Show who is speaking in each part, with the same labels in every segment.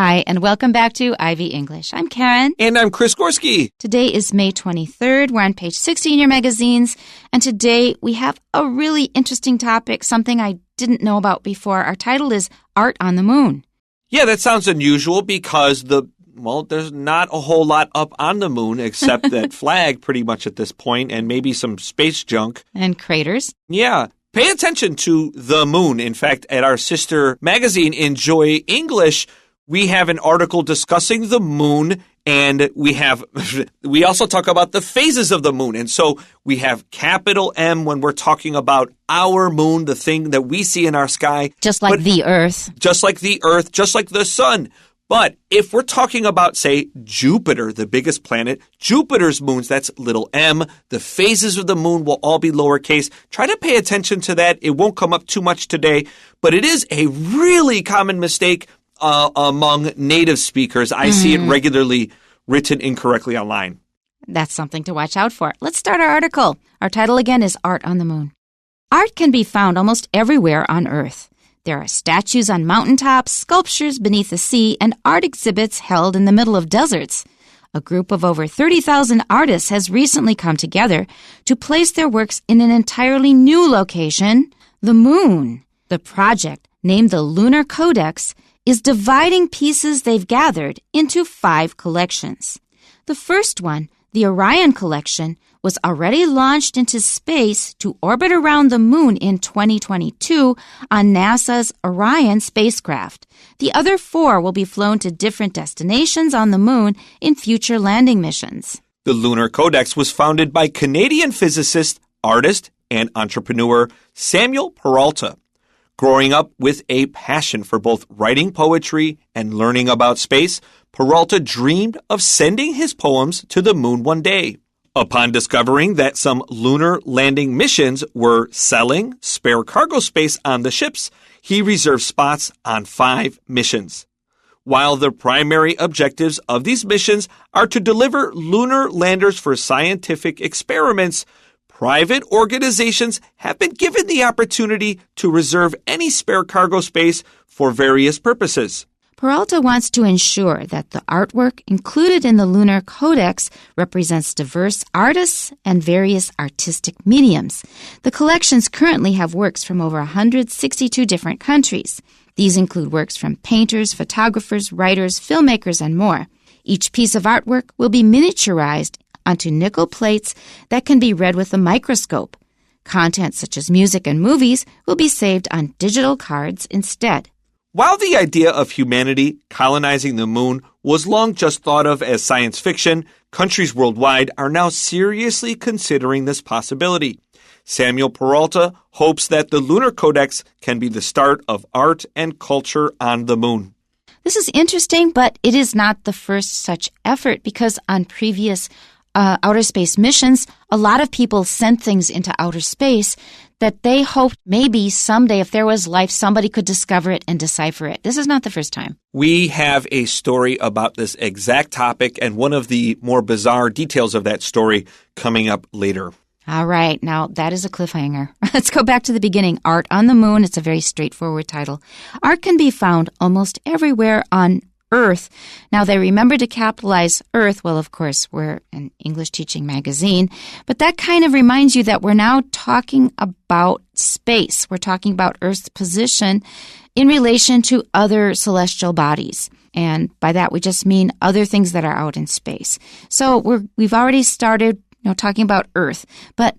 Speaker 1: Hi, and welcome back to Ivy English. I'm Karen.
Speaker 2: And I'm Chris Gorski.
Speaker 1: Today is May 23rd. We're on page 60 in your magazines. And today we have a really interesting topic, something I didn't know about before. Our title is Art on the Moon.
Speaker 2: Yeah, that sounds unusual because there's not a whole lot up on the moon except that flag pretty much at this point and maybe some space junk.
Speaker 1: And craters.
Speaker 2: Yeah. Pay attention to the moon. In fact, at our sister magazine, Enjoy English, we have an article discussing the moon, and we also talk about the phases of the moon. And so we have capital M when we're talking about our moon, the thing that we see in our sky.
Speaker 1: Just like the Earth.
Speaker 2: Just like the Earth, just like the sun. But if we're talking about, say, Jupiter, the biggest planet, Jupiter's moons, that's little m. The phases of the moon will all be lowercase. Try to pay attention to that. It won't come up too much today, but it is a really common mistake among native speakers. I see it regularly written incorrectly online.
Speaker 1: That's something to watch out for. Let's start our article. Our title again is Art on the Moon. Art can be found almost everywhere on Earth. There are statues on mountaintops, sculptures beneath the sea, and art exhibits held in the middle of deserts. A group of over 30,000 artists has recently come together to place their works in an entirely new location, the moon. The project, named the Lunar Codex, is dividing pieces they've gathered into 5 collections. The first one, the Orion Collection, was already launched into space to orbit around the moon in 2022 on NASA's Orion spacecraft. The other 4 will be flown to different destinations on the moon in future landing missions.
Speaker 2: The Lunar Codex was founded by Canadian physicist, artist, and entrepreneur Samuel Peralta. Growing up with a passion for both writing poetry and learning about space, Peralta dreamed of sending his poems to the moon one day. Upon discovering that some lunar landing missions were selling spare cargo space on the ships, he reserved spots on 5 missions. While the primary objectives of these missions are to deliver lunar landers for scientific experiments, private organizations have been given the opportunity to reserve any spare cargo space for various purposes.
Speaker 1: Peralta wants to ensure that the artwork included in the Lunar Codex represents diverse artists and various artistic mediums. The collections currently have works from over 162 different countries. These include works from painters, photographers, writers, filmmakers, and more. Each piece of artwork will be miniaturized onto nickel plates that can be read with a microscope. Content such as music and movies will be saved on digital cards instead.
Speaker 2: While the idea of humanity colonizing the moon was long just thought of as science fiction, countries worldwide are now seriously considering this possibility. Samuel Peralta hopes that the Lunar Codex can be the start of art and culture on the moon.
Speaker 1: This is interesting, but it is not the first such effort because on previous outer space missions, a lot of people sent things into outer space that they hoped maybe someday, if there was life, somebody could discover it and decipher it. This is not the first time.
Speaker 2: We have a story about this exact topic and one of the more bizarre details of that story coming up later.
Speaker 1: All right. Now, that is a cliffhanger. Let's go back to the beginning. Art on the Moon. It's a very straightforward title. Art can be found almost everywhere on Earth. Now, they remember to capitalize Earth. Well, of course, we're an English teaching magazine, but that kind of reminds you that we're now talking about space. We're talking about Earth's position in relation to other celestial bodies. And by that, we just mean other things that are out in space. So we've already started, talking about Earth, but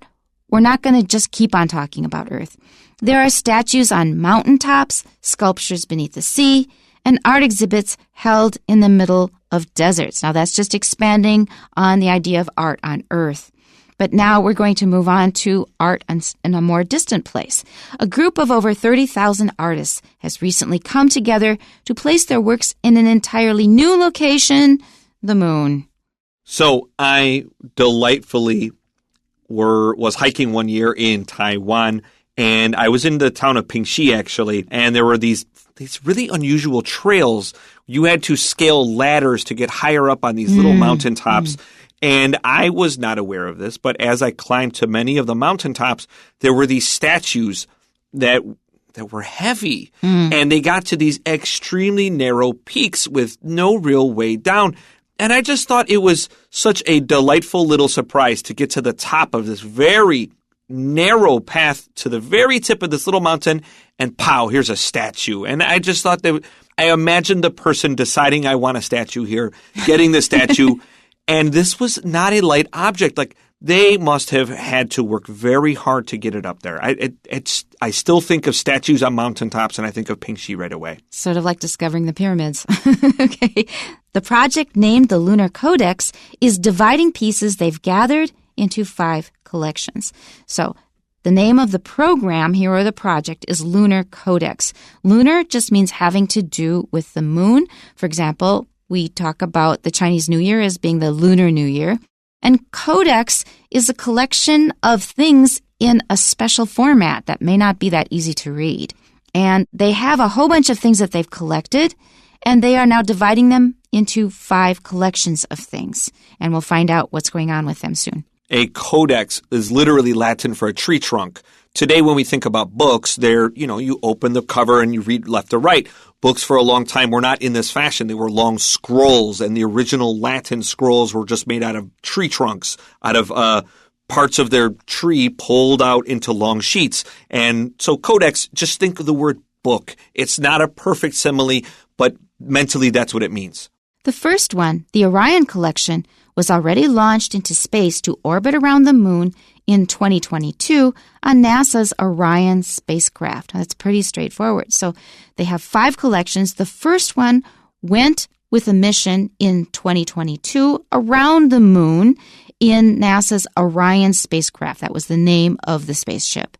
Speaker 1: we're not going to just keep on talking about Earth. There are statues on mountaintops, sculptures beneath the sea, and art exhibits held in the middle of deserts. Now, that's just expanding on the idea of art on Earth. But now we're going to move on to art in a more distant place. A group of over 30,000 artists has recently come together to place their works in an entirely new location, the moon.
Speaker 2: So I delightfully was hiking one year in Taiwan, and I was in the town of Pingxi, actually, and there were these really unusual trails. You had to scale ladders to get higher up on these little mountaintops. And I was not aware of this, but as I climbed to many of the mountaintops, there were these statues that that were heavy. And they got to these extremely narrow peaks with no real way down. And I just thought it was such a delightful little surprise to get to the top of this very narrow path to the very tip of this little mountain, and pow, here's a statue. And I just thought that I imagined the person deciding I want a statue here, getting the statue, and this was not a light object. Like, they must have had to work very hard to get it up there. I still think of statues on mountaintops, and I think of Pingxi right away.
Speaker 1: Sort of like discovering the pyramids. Okay. The project, named the Lunar Codex, is dividing pieces they've gathered into 5 collections. So the name of the program here, or the project, is Lunar Codex. Lunar just means having to do with the moon. For example, we talk about the Chinese New Year as being the Lunar New Year. And Codex is a collection of things in a special format that may not be that easy to read. And they have a whole bunch of things that they've collected, and they are now dividing them into 5 collections of things. And we'll find out what's going on with them soon.
Speaker 2: A codex is literally Latin for a tree trunk. Today, when we think about books, they're, you open the cover and you read left to right. Books for a long time were not in this fashion. They were long scrolls, and the original Latin scrolls were just made out of tree trunks, out of parts of their tree pulled out into long sheets. And so codex, just think of the word book. It's not a perfect simile, but mentally that's what it means.
Speaker 1: The first one, the Orion Collection, was already launched into space to orbit around the moon in 2022 on NASA's Orion spacecraft. That's pretty straightforward. So they have 5 collections. The first one went with a mission in 2022 around the moon in NASA's Orion spacecraft. That was the name of the spaceship.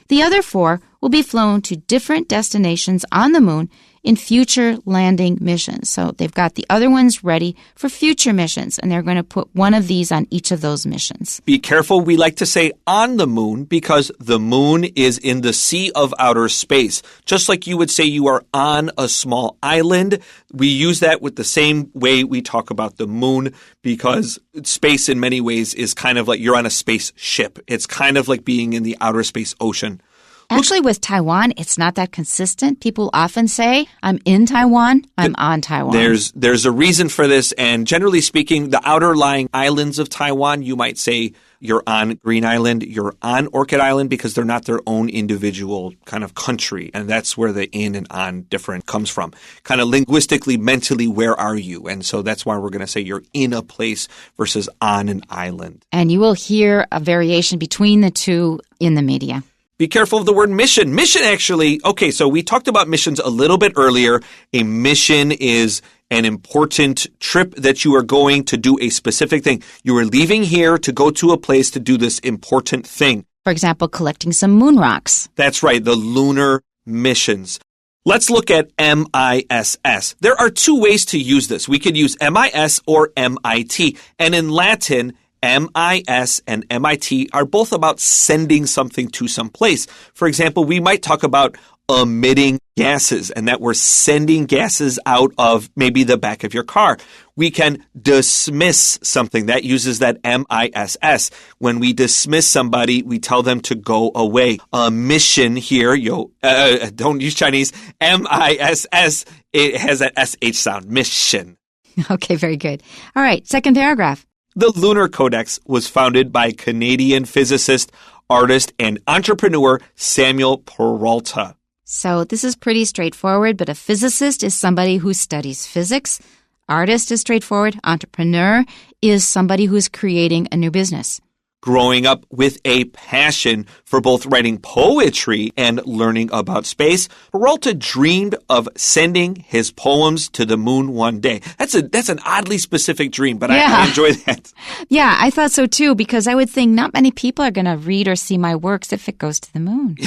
Speaker 1: The other 4 will be flown to different destinations on the moon in future landing missions. So they've got the other ones ready for future missions, and they're going to put one of these on each of those missions.
Speaker 2: Be careful. We like to say on the moon because the moon is in the sea of outer space. Just like you would say you are on a small island, we use that with the same way we talk about the moon, because space in many ways is kind of like you're on a spaceship. It's kind of like being in the outer space ocean.
Speaker 1: Actually, with Taiwan, it's not that consistent. People often say, I'm in Taiwan, I'm on Taiwan.
Speaker 2: There's a reason for this, and generally speaking, the outer lying islands of Taiwan, you might say you're on Green Island, you're on Orchid Island, because they're not their own individual kind of country, and that's where the in and on different comes from. Kind of linguistically, mentally, where are you? And so that's why we're going to say you're in a place versus on an island.
Speaker 1: And you will hear a variation between the two in the media.
Speaker 2: Be careful of the word mission. Mission actually, okay, so we talked about missions a little bit earlier. A mission is an important trip that you are going to do a specific thing. You are leaving here to go to a place to do this important thing.
Speaker 1: For example, collecting some moon rocks.
Speaker 2: That's right, the lunar missions. Let's look at MISS. There are 2 ways to use this. We could use MIS or MIT. And in Latin, MIS and MIT are both about sending something to some place. For example, we might talk about emitting gases, and that we're sending gases out of maybe the back of your car. We can dismiss something. That uses that MISS. When we dismiss somebody, we tell them to go away. A mission here, don't use Chinese, MISS, it has that SH sound, mission.
Speaker 1: Okay, very good. All right, second paragraph.
Speaker 2: The Lunar Codex was founded by Canadian physicist, artist, and entrepreneur Samuel Peralta.
Speaker 1: So this is pretty straightforward, but a physicist is somebody who studies physics. Artist is straightforward. Entrepreneur is somebody who's creating a new business.
Speaker 2: Growing up with a passion for both writing poetry and learning about space, Peralta dreamed of sending his poems to the moon one day. That's an oddly specific dream, but I enjoy that.
Speaker 1: Yeah, I thought so too, because I would think not many people are going to read or see my works if it goes to the moon.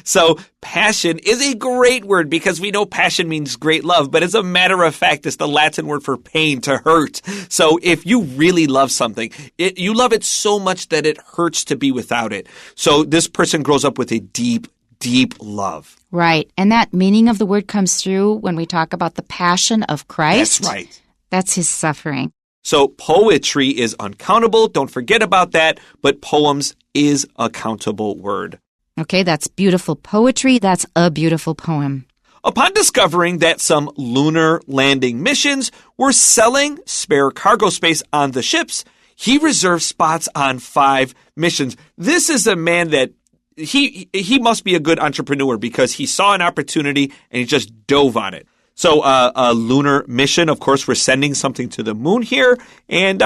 Speaker 2: So passion is a great word because we know passion means great love, but as a matter of fact, it's the Latin word for pain, to hurt. So if you really love something, you love it so much that it hurts to be without it. So this person grows up with a deep, deep love.
Speaker 1: Right. And that meaning of the word comes through when we talk about the passion of Christ.
Speaker 2: That's right.
Speaker 1: That's his suffering.
Speaker 2: So poetry is uncountable. Don't forget about that. But poems is a countable word.
Speaker 1: Okay, that's beautiful poetry. That's a beautiful poem.
Speaker 2: Upon discovering that some lunar landing missions were selling spare cargo space on the ships, he reserved spots on 5 missions. This is a man that he must be a good entrepreneur because he saw an opportunity and he just dove on it. So a lunar mission, of course, we're sending something to the moon here, and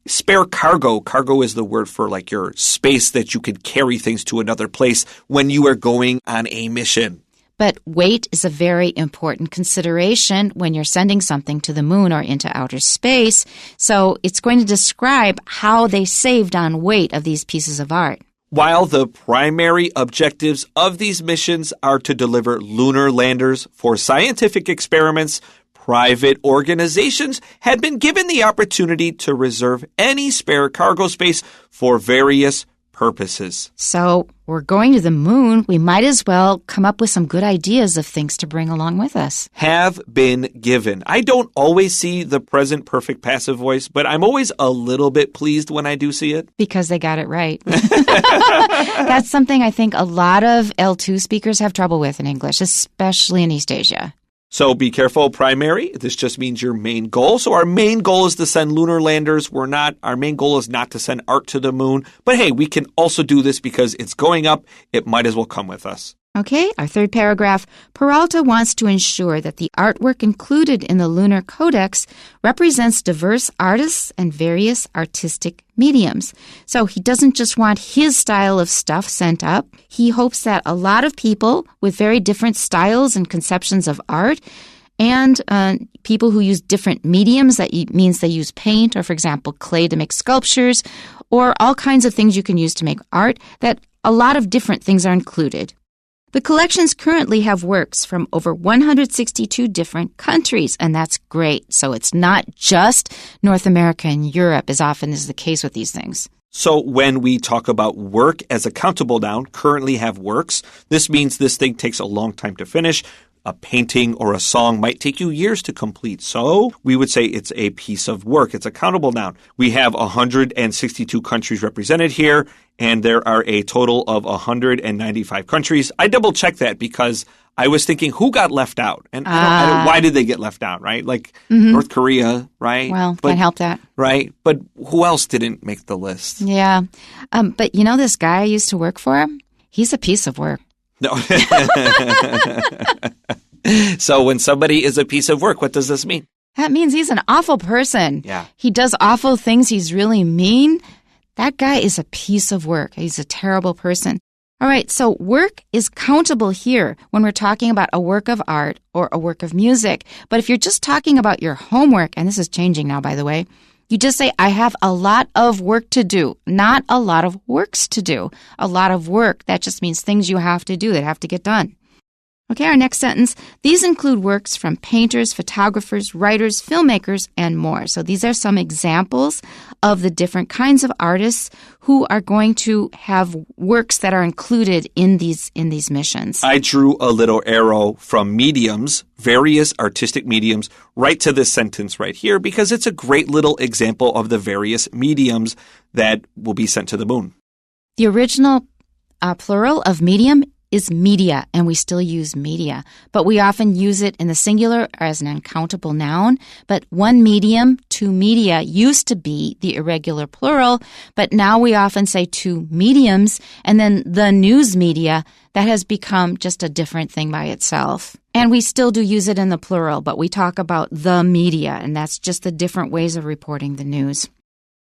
Speaker 2: spare cargo. Cargo is the word for like your space that you could carry things to another place when you are going on a mission.
Speaker 1: But weight is a very important consideration when you're sending something to the moon or into outer space. So it's going to describe how they saved on weight of these pieces of art.
Speaker 2: While the primary objectives of these missions are to deliver lunar landers for scientific experiments, private organizations had been given the opportunity to reserve any spare cargo space for various purposes.
Speaker 1: So we're going to the moon. We might as well come up with some good ideas of things to bring along with us.
Speaker 2: Have been given. I don't always see the present perfect passive voice, but I'm always a little bit pleased when I do see it.
Speaker 1: Because they got it right. That's something I think a lot of L2 speakers have trouble with in English, especially in East Asia.
Speaker 2: So be careful, primary. This just means your main goal. So our main goal is to send lunar landers. Our main goal is not to send art to the moon. But hey, we can also do this because it's going up. It might as well come with us.
Speaker 1: Okay, our third paragraph. Peralta wants to ensure that the artwork included in the Lunar Codex represents diverse artists and various artistic mediums. So he doesn't just want his style of stuff sent up. He hopes that a lot of people with very different styles and conceptions of art and people who use different mediums, that means they use paint or, for example, clay to make sculptures or all kinds of things you can use to make art, that a lot of different things are included. The collections currently have works from over 162 different countries, and that's great. So it's not just North America and Europe, as often is the case with these things.
Speaker 2: So when we talk about work as a countable noun, currently have works, this means this thing takes a long time to finish. A painting or a song might take you years to complete. So we would say it's a piece of work. It's a countable noun. We have 162 countries represented here, and there are a total of 195 countries. I double-checked that because I was thinking, who got left out? And why did they get left out, right? Like North Korea, right?
Speaker 1: Well, can't help that.
Speaker 2: Right? But who else didn't make the list?
Speaker 1: Yeah. But you know this guy I used to work for? He's a piece of work.
Speaker 2: No. So when somebody is a piece of work, what does this mean?
Speaker 1: That means he's an awful person.
Speaker 2: Yeah.
Speaker 1: He does awful things. He's really mean. That guy is a piece of work. He's a terrible person. All right, so work is countable here when we're talking about a work of art or a work of music. But if you're just talking about your homework, and this is changing now, by the way, you just say, I have a lot of work to do, not a lot of works to do. A lot of work, that just means things you have to do that have to get done. Okay, our next sentence. These include works from painters, photographers, writers, filmmakers, and more. So these are some examples of the different kinds of artists who are going to have works that are included in these missions.
Speaker 2: I drew a little arrow from mediums, various artistic mediums, right to this sentence right here because it's a great little example of the various mediums that will be sent to the moon.
Speaker 1: The original plural of medium is media, and we still use media. But we often use it in the singular as an uncountable noun. But one medium, two media used to be the irregular plural, but now we often say two mediums, and then the news media, that has become just a different thing by itself. And we still do use it in the plural, but we talk about the media, and that's just the different ways of reporting the news.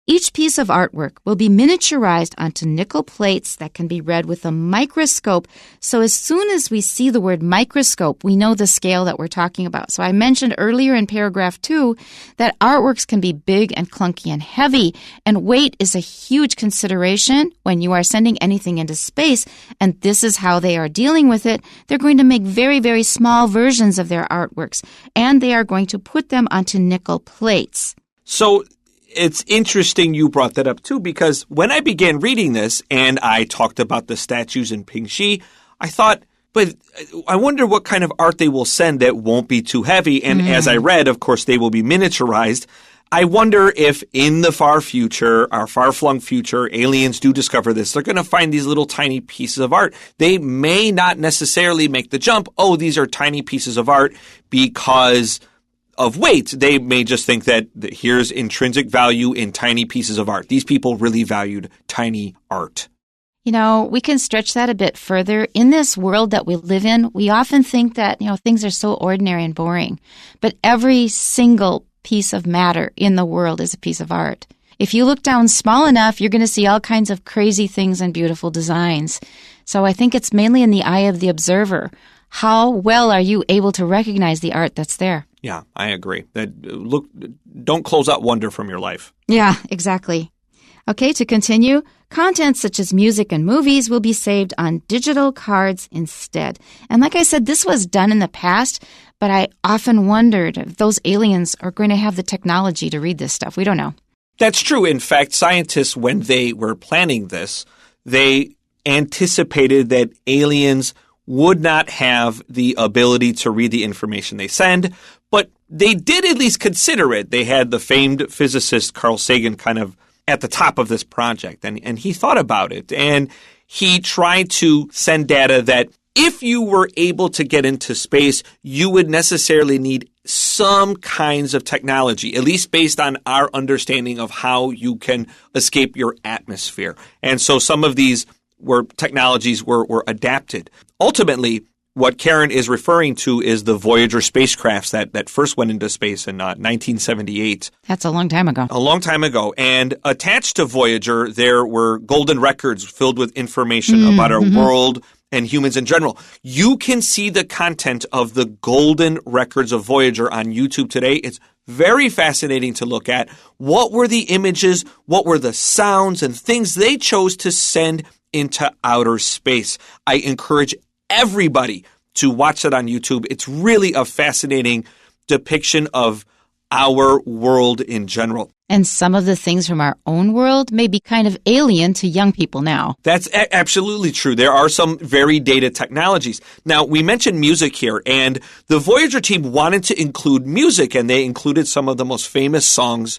Speaker 1: Each piece of artwork will be miniaturized onto nickel plates that can be read with a microscope. So as soon as we see the word microscope, we know the scale that we're talking about. So I mentioned earlier in paragraph 2 that artworks can be big and clunky and heavy, and weight is a huge consideration when you are sending anything into space, and this is how they are dealing with it. They're going to make very, very small versions of their artworks, and they are going to put them onto nickel plates.
Speaker 2: So it's interesting you brought that up, too, because when I began reading this and I talked about the statues in Pingxi, I thought, but I wonder what kind of art they will send that won't be too heavy. And as I read, of course, they will be miniaturized. I wonder if in the far future, our far-flung future, aliens do discover this. They're going to find these little tiny pieces of art. They may not necessarily make the jump, oh, these are tiny pieces of art because of weight. They may just think that here's intrinsic value in tiny pieces of art. These people really valued tiny art.
Speaker 1: You know, we can stretch that a bit further. In this world that we live in, we often think that, things are so ordinary and boring. But every single piece of matter in the world is a piece of art. If you look down small enough, you're going to see all kinds of crazy things and beautiful designs. So I think it's mainly in the eye of the observer. How well are you able to recognize the art that's there?
Speaker 2: Yeah, I agree. Don't close out wonder from your life.
Speaker 1: Yeah, exactly. Okay, to continue, content such as music and movies will be saved on digital cards instead. And like I said, this was done in the past, but I often wondered if those aliens are going to have the technology to read this stuff. We don't know.
Speaker 2: That's true. In fact, scientists, when they were planning this, they anticipated that aliens would not have the ability to read the information they send, but they did at least consider it. They had the famed physicist Carl Sagan kind of at the top of this project, and he thought about it, and he tried to send data that if you were able to get into space, you would necessarily need some kinds of technology, at least based on our understanding of how you can escape your atmosphere. And so some of these technologies were adapted. Ultimately, what Karen is referring to is the Voyager spacecrafts that first went into space in 1978.
Speaker 1: That's a long time ago.
Speaker 2: A long time ago. And attached to Voyager, there were golden records filled with information about our world and humans in general. You can see the content of the golden records of Voyager on YouTube today. It's very fascinating to look at. What were the images? What were the sounds and things they chose to send into outer space? I encourage everybody to watch it on YouTube. It's really a fascinating depiction of our world in general.
Speaker 1: And some of the things from our own world may be kind of alien to young people now.
Speaker 2: That's absolutely true. There are some very dated technologies. Now, we mentioned music here, and the Voyager team wanted to include music, and they included some of the most famous songs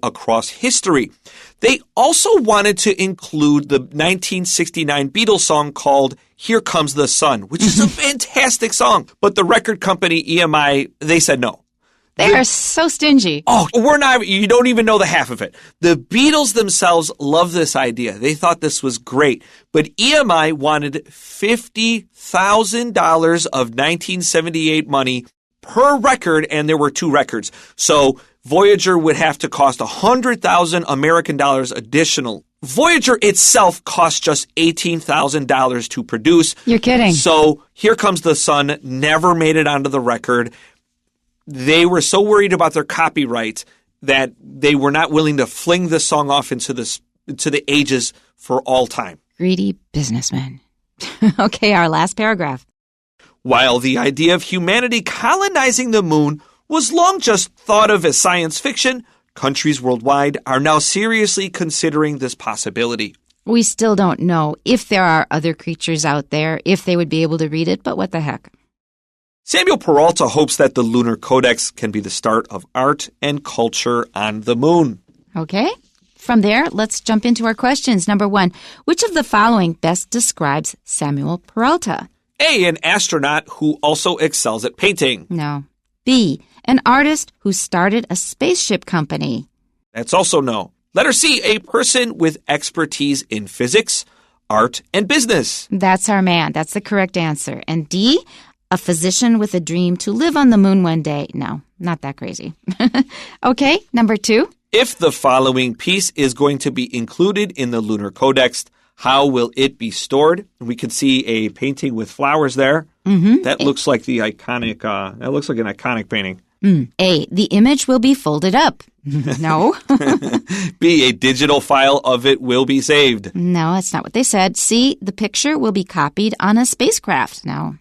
Speaker 2: across history. They also wanted to include the 1969 Beatles song called Here Comes the Sun, which is a fantastic song. But the record company EMI, they said no.
Speaker 1: They are so stingy.
Speaker 2: Oh, you don't even know the half of it. The Beatles themselves love this idea. They thought this was great. But EMI wanted $50,000 of 1978 money per record, and there were 2 records. So Voyager would have to cost $100,000 American dollars additional. Voyager itself cost just $18,000 to produce.
Speaker 1: You're kidding.
Speaker 2: So Here Comes the Sun never made it onto the record. They were so worried about their copyright that they were not willing to fling this song off into the ages for all time.
Speaker 1: Greedy businessmen. Okay, our last paragraph.
Speaker 2: While the idea of humanity colonizing the moon was long just thought of as science fiction, countries worldwide are now seriously considering this possibility.
Speaker 1: We still don't know if there are other creatures out there, if they would be able to read it, but what the heck.
Speaker 2: Samuel Peralta hopes that the Lunar Codex can be the start of art and culture on the moon.
Speaker 1: Okay. From there, let's jump into our questions. Number 1, which of the following best describes Samuel Peralta?
Speaker 2: A, an astronaut who also excels at painting.
Speaker 1: No. B, an artist who started a spaceship company.
Speaker 2: That's also no. Letter C, a person with expertise in physics, art, and business.
Speaker 1: That's our man. That's the correct answer. And D, a physician with a dream to live on the moon one day. No, not that crazy. Okay, number 2.
Speaker 2: If the following piece is going to be included in the Lunar Codex, how will it be stored? We can see a painting with flowers there. Mm-hmm. That looks like an iconic painting.
Speaker 1: A, the image will be folded up. No.
Speaker 2: B, a digital file of it will be saved.
Speaker 1: No, that's not what they said. C, the picture will be copied on a spacecraft. No.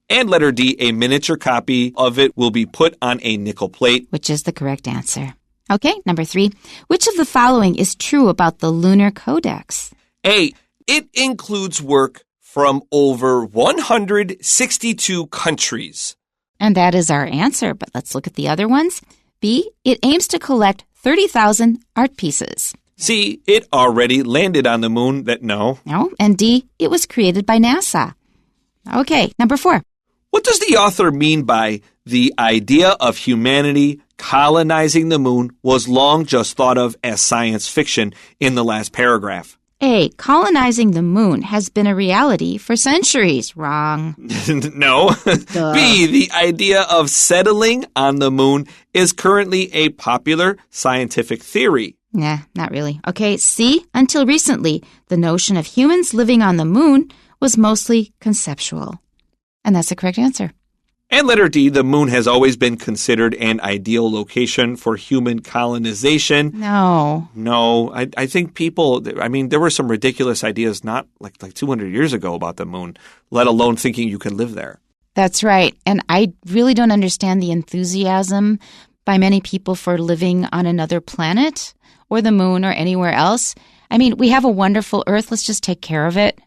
Speaker 2: And letter D, a miniature copy of it will be put on a nickel plate.
Speaker 1: Which is the correct answer. Okay, number 3. Which of the following is true about the Lunar Codex?
Speaker 2: A, it includes work from over 162 countries.
Speaker 1: And that is our answer, but let's look at the other ones. B, it aims to collect 30,000 art pieces.
Speaker 2: C, it already landed on the moon. No.
Speaker 1: And D, it was created by NASA. Okay, number 4.
Speaker 2: What does the author mean by the idea of humanity colonizing the moon was long just thought of as science fiction in the last paragraph?
Speaker 1: A, colonizing the moon has been a reality for centuries. Wrong.
Speaker 2: No. B, the idea of settling on the moon is currently a popular scientific theory.
Speaker 1: Nah, not really. Okay, C, until recently, the notion of humans living on the moon was mostly conceptual. And that's the correct answer.
Speaker 2: And letter D, the moon has always been considered an ideal location for human colonization.
Speaker 1: No,
Speaker 2: I think there were some ridiculous ideas not like 200 years ago about the moon, let alone thinking you could live there.
Speaker 1: That's right. And I really don't understand the enthusiasm by many people for living on another planet or the moon or anywhere else. I mean, we have a wonderful Earth. Let's just take care of it.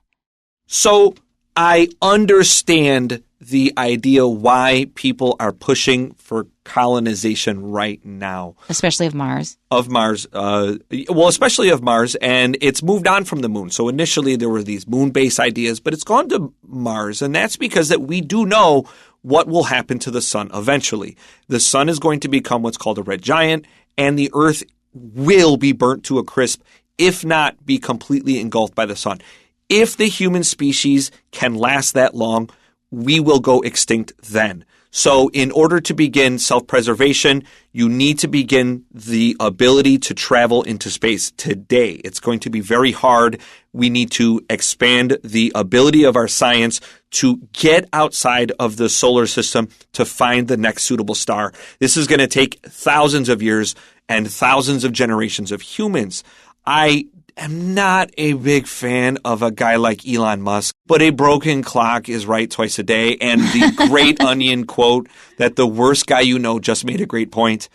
Speaker 2: So I understand the idea why people are pushing for colonization right now.
Speaker 1: Especially of Mars.
Speaker 2: Especially of Mars, and it's moved on from the moon. So initially there were these moon-based ideas, but it's gone to Mars, and that's because that we do know what will happen to the sun eventually. The sun is going to become what's called a red giant, and the Earth will be burnt to a crisp, if not be completely engulfed by the sun. If the human species can last that long, we will go extinct then. So in order to begin self-preservation, you need to begin the ability to travel into space today. It's going to be very hard. We need to expand the ability of our science to get outside of the solar system to find the next suitable star. This is going to take thousands of years and thousands of generations of humans. I am not a big fan of a guy like Elon Musk, but a broken clock is right twice a day. And the great Onion quote that the worst guy you know just made a great point.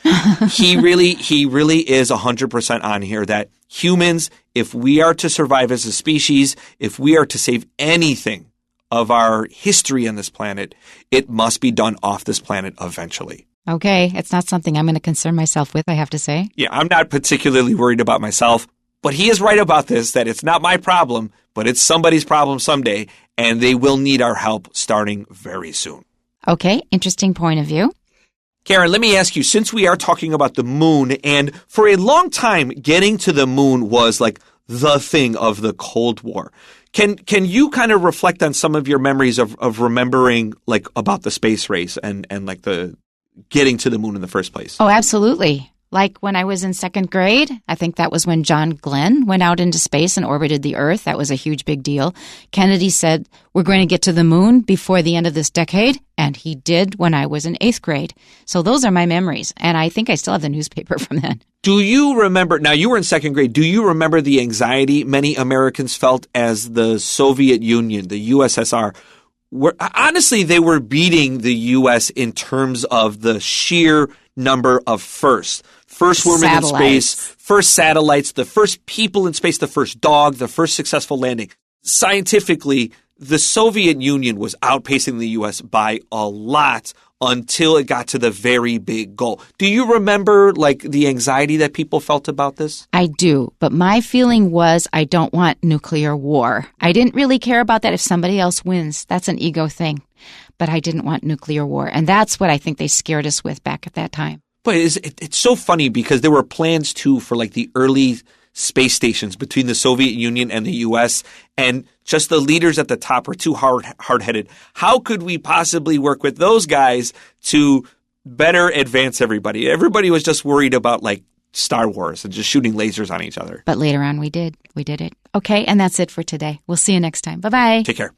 Speaker 2: He really is 100% on here that humans, if we are to survive as a species, if we are to save anything of our history on this planet, it must be done off this planet eventually.
Speaker 1: Okay, it's not something I'm going to concern myself with, I have to say.
Speaker 2: Yeah, I'm not particularly worried about myself. But he is right about this, that it's not my problem, but it's somebody's problem someday, and they will need our help starting very soon.
Speaker 1: Okay, interesting point of view.
Speaker 2: Karen, let me ask you, since we are talking about the moon, and for a long time, getting to the moon was like the thing of the Cold War. Can you kind of reflect on some of your memories of remembering like about the space race and like the getting to the moon in the first place?
Speaker 1: Oh, absolutely. Like when I was in second grade, I think that was when John Glenn went out into space and orbited the Earth. That was a huge big deal. Kennedy said, we're going to get to the moon before the end of this decade. And he did when I was in 8th grade. So those are my memories. And I think I still have the newspaper from then.
Speaker 2: Do you remember, now you were in second grade, do you remember the anxiety many Americans felt as the Soviet Union, the USSR, honestly, they were beating the U.S. in terms of the sheer number of first women in space, first satellites, the first people in space, the first dog, the first successful landing. Scientifically, the Soviet Union was outpacing the U.S. by a lot until it got to the very big goal. Do you remember like the anxiety that people felt about this?
Speaker 1: I do, but my feeling was I don't want nuclear war. I didn't really care about that if somebody else wins. That's an ego thing. But I didn't want nuclear war. And that's what I think they scared us with back at that time.
Speaker 2: But it's so funny because there were plans too for like the early space stations between the Soviet Union and the U.S. and just the leaders at the top were too hard-headed. How could we possibly work with those guys to better advance everybody? Everybody was just worried about like Star Wars and just shooting lasers on each other.
Speaker 1: But later on we did. We did it. Okay, and that's it for today. We'll see you next time. Bye-bye.
Speaker 2: Take care.